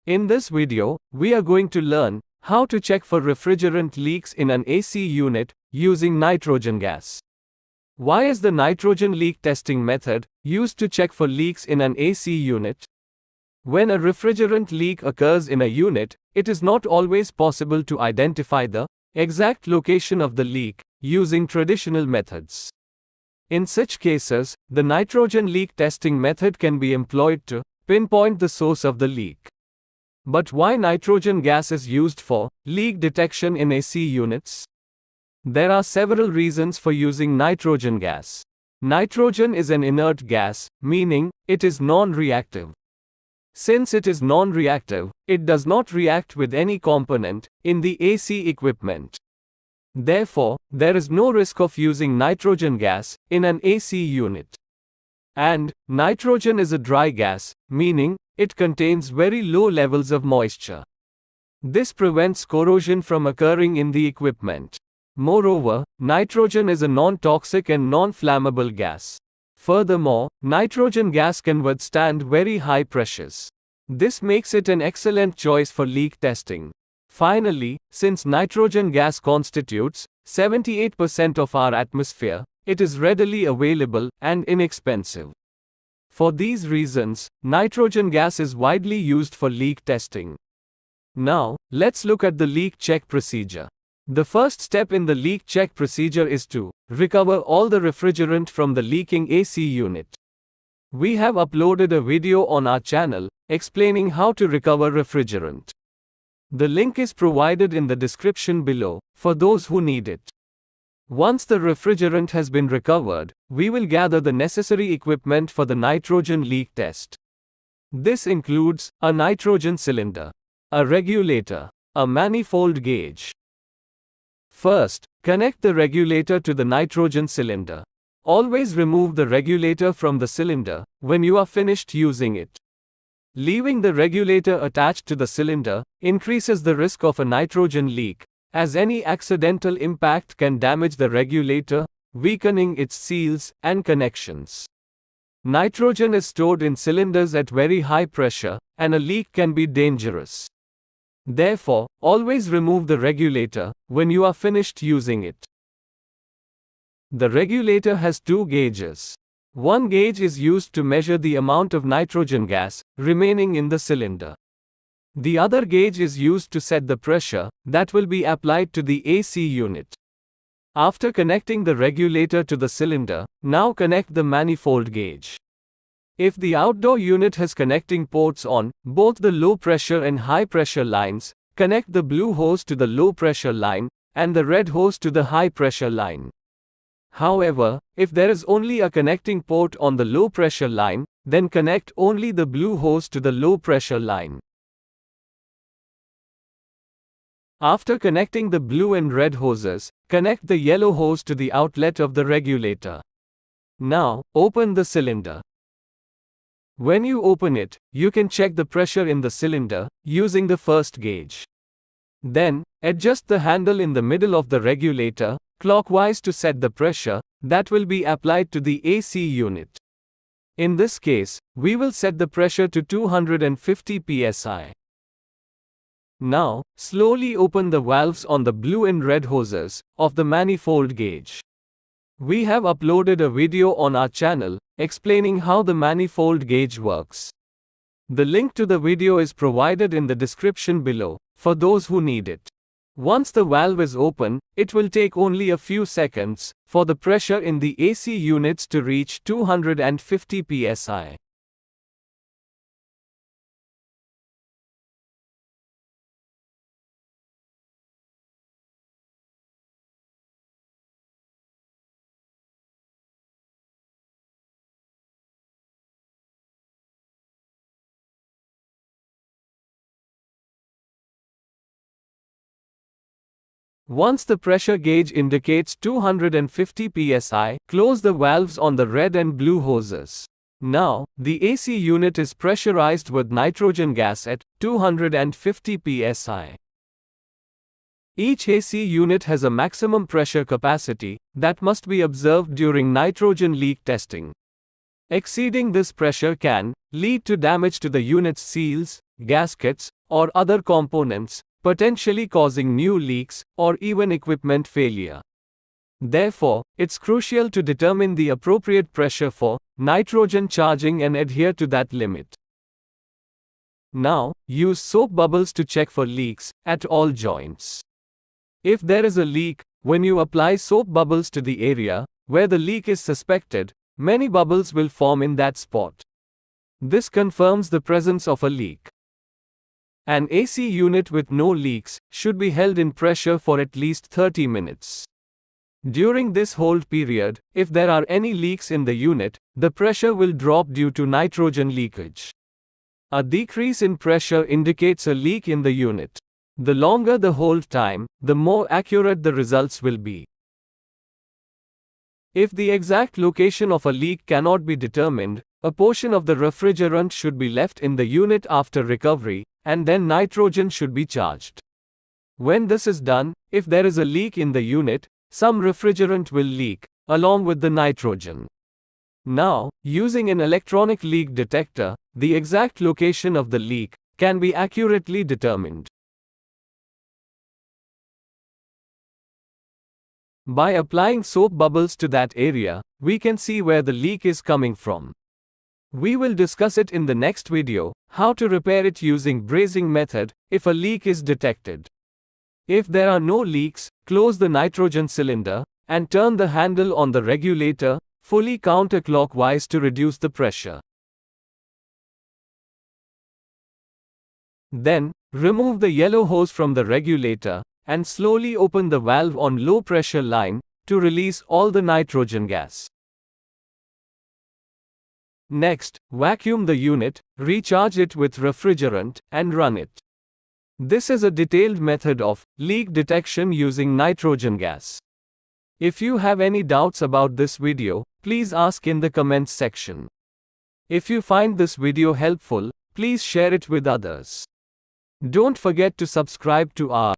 In this video, we are going to learn how to check for refrigerant leaks in an AC unit using nitrogen gas. Why is the nitrogen leak testing method used to check for leaks in an AC unit? When a refrigerant leak occurs in a unit, it is not always possible to identify the exact location of the leak using traditional methods. In such cases, the nitrogen leak testing method can be employed to pinpoint the source of the leak. But why nitrogen gas is used for leak detection in AC units? There are several reasons for using nitrogen gas. Nitrogen is an inert gas, meaning it is non-reactive. Since it is non-reactive, it does not react with any component in the AC equipment. Therefore, there is no risk of using nitrogen gas in an AC unit. And nitrogen is a dry gas, meaning it contains very low levels of moisture. This prevents corrosion from occurring in the equipment. Moreover, nitrogen is a non-toxic and non-flammable gas. Furthermore, nitrogen gas can withstand very high pressures. This makes it an excellent choice for leak testing. Finally, since nitrogen gas constitutes 78% of our atmosphere, it is readily available and inexpensive. For these reasons, nitrogen gas is widely used for leak testing. Now, let's look at the leak check procedure. The first step in the leak check procedure is to recover all the refrigerant from the leaking AC unit. We have uploaded a video on our channel explaining how to recover refrigerant. The link is provided in the description below for those who need it. Once the refrigerant has been recovered, we will gather the necessary equipment for the nitrogen leak test. This includes a nitrogen cylinder, a regulator, a manifold gauge. First, connect the regulator to the nitrogen cylinder. Always remove the regulator from the cylinder when you are finished using it. Leaving the regulator attached to the cylinder increases the risk of a nitrogen leak, as any accidental impact can damage the regulator, weakening its seals and connections. Nitrogen is stored in cylinders at very high pressure, and a leak can be dangerous. Therefore, always remove the regulator when you are finished using it. The regulator has two gauges. One gauge is used to measure the amount of nitrogen gas remaining in the cylinder. The other gauge is used to set the pressure that will be applied to the AC unit. After connecting the regulator to the cylinder, now connect the manifold gauge. If the outdoor unit has connecting ports on both the low pressure and high pressure lines, connect the blue hose to the low pressure line and the red hose to the high pressure line. However, if there is only a connecting port on the low pressure line, then connect only the blue hose to the low pressure line. After connecting the blue and red hoses, connect the yellow hose to the outlet of the regulator. Now, open the cylinder. When you open it, you can check the pressure in the cylinder using the first gauge. Then, adjust the handle in the middle of the regulator clockwise to set the pressure that will be applied to the AC unit. In this case, we will set the pressure to 250 psi. Now, slowly open the valves on the blue and red hoses of the manifold gauge. We have uploaded a video on our channel explaining how the manifold gauge works. The link to the video is provided in the description below for those who need it. Once the valve is open, it will take only a few seconds for the pressure in the AC units to reach 250 psi. Once the pressure gauge indicates 250 psi, close the valves on the red and blue hoses. Now, the AC unit is pressurized with nitrogen gas at 250 psi. Each AC unit has a maximum pressure capacity that must be observed during nitrogen leak testing. Exceeding this pressure can lead to damage to the unit's seals, gaskets, or other components, potentially causing new leaks or even equipment failure. Therefore, it's crucial to determine the appropriate pressure for nitrogen charging and adhere to that limit. Now, use soap bubbles to check for leaks at all joints. If there is a leak, when you apply soap bubbles to the area where the leak is suspected, many bubbles will form in that spot. This confirms the presence of a leak. An AC unit with no leaks should be held in pressure for at least 30 minutes. During this hold period, if there are any leaks in the unit, the pressure will drop due to nitrogen leakage. A decrease in pressure indicates a leak in the unit. The longer the hold time, the more accurate the results will be. If the exact location of a leak cannot be determined, a portion of the refrigerant should be left in the unit after recovery, and then nitrogen should be charged. When this is done, if there is a leak in the unit, some refrigerant will leak, along with the nitrogen. Now, using an electronic leak detector, the exact location of the leak can be accurately determined. By applying soap bubbles to that area, we can see where the leak is coming from. We will discuss it in the next video, how to repair it using brazing method if a leak is detected. If there are no leaks, close the nitrogen cylinder and turn the handle on the regulator fully counterclockwise to reduce the pressure. Then, remove the yellow hose from the regulator and slowly open the valve on low pressure line to release all the nitrogen gas. Next, vacuum the unit, recharge it with refrigerant, and run it. This is a detailed method of leak detection using nitrogen gas. If you have any doubts about this video, please ask in the comments section. If you find this video helpful, please share it with others. Don't forget to subscribe to our